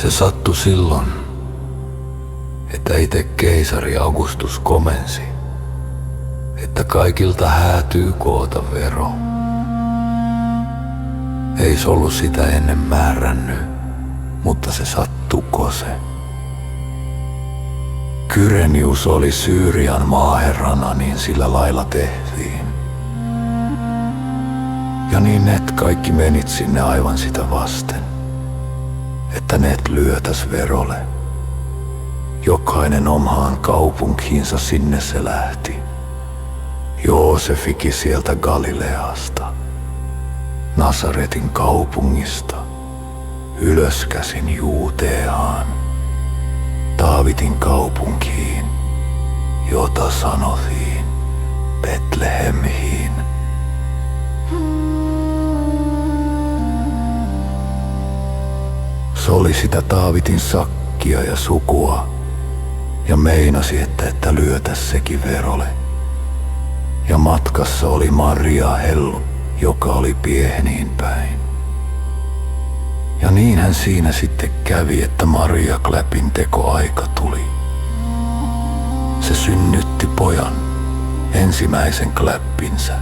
Se sattui silloin, että itse keisari Augustus komensi, että kaikilta häätyy koota vero. Ei se ollut sitä ennen määrännyt, mutta se sattuko se. Kyrenius oli Syyrian maaherrana, niin sillä lailla tehtiin. Ja niin net kaikki menit sinne aivan sitä vasten, että net lyötäs verolle. Jokainen omaan kaupunkiinsa sinne se lähti. Joosefikin sieltä Galileasta, Nasaretin kaupungista, ylöskäsin Juudeaan, Daavidin kaupunkiin, jota sanotiin Betlehemiin. Se oli sitä Daavidin sakkia ja sukua, ja meinasi, että lyötäs sekin verolle. Ja matkassa oli Maria Hellu, joka oli piehniin päin. Ja niinhän siinä sitten kävi, että Maria Kläpin tekoaika tuli. Se synnytti pojan, ensimmäisen kläppinsä,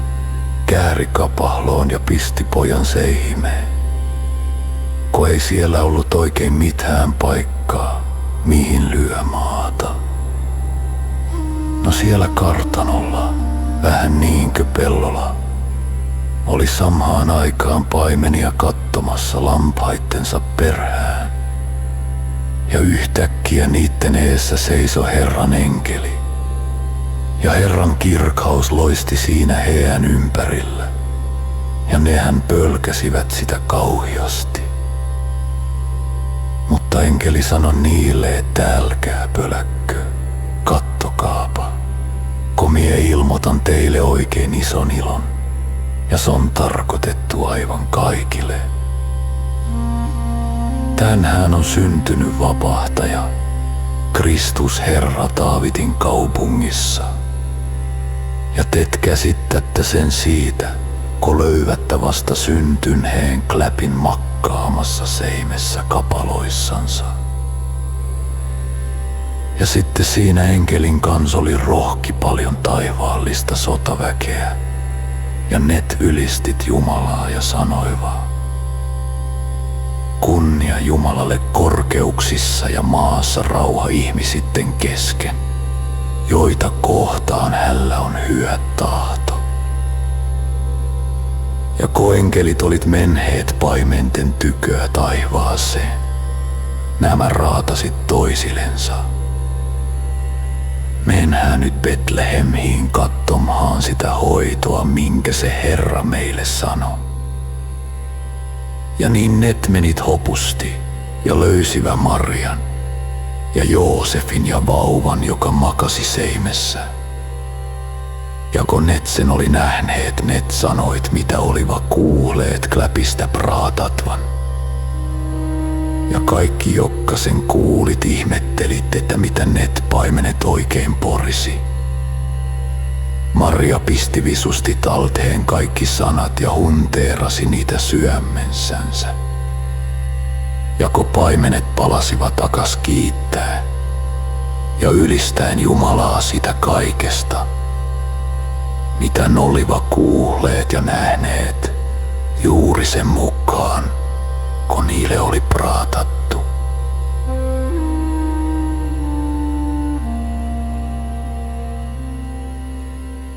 kääri kapahloon ja pisti pojan seihimeen. Kun ei siellä ollut oikein mitään paikkaa, mihin lyö maata. No siellä kartanolla, vähän niinkö pellolla, oli samaan aikaan paimenia katsomassa lampaittensa perään. Ja yhtäkkiä niitten eessä seisoi Herran enkeli. Ja Herran kirkaus loisti siinä heidän ympärillä. Ja nehän pölkäsivät sitä kauhiasti. Mutta enkeli sanoi niille, että älkää pöläkkö, kattokaapa, kun mie ilmoitan teille oikein ison ilon. Ja se on tarkoitettu aivan kaikille. Tänään on syntynyt vapahtaja, Kristus Herra Daavidin kaupungissa. Ja te käsittätte sen siitä, kun löyvätte vasta syntyneen Kläpin makkaamassa seimessä kapaloissansa. Ja sitten siinä enkelin kans oli rohki paljon taivaallista sotaväkeä. Ja net ylistit Jumalaa ja sanoiva: kunnia Jumalalle korkeuksissa ja maassa rauha ihmisitten kesken, joita kohtaan hänellä on hyvä tahto. Ja kun enkelit olit menneet paimenten tyköä taivaaseen, nämä raatasit toisillensa: menhää nyt Betlehemiin katsomaan sitä hoitoa, minkä se Herra meille sanoi. Ja niin net menit hopusti ja löysivä Marian ja Joosefin ja vauvan, joka makasi seimessä. Ja kun net sen oli nähneet, net sanoit, mitä oliva kuuleet Kläpistä praatatvan. Ja kaikki, jotka sen kuulit, ihmettelit, että mitä net paimenet oikein porisi. Maria pisti visusti talteen kaikki sanat ja hunteerasi niitä sydämenssänsä. Ja kun paimenet palasivat takas kiittää ja ylistäen Jumalaa sitä kaikesta, mitä ne olivat kuulleet ja nähneet, juuri sen mukaan, kun niille oli praatattu.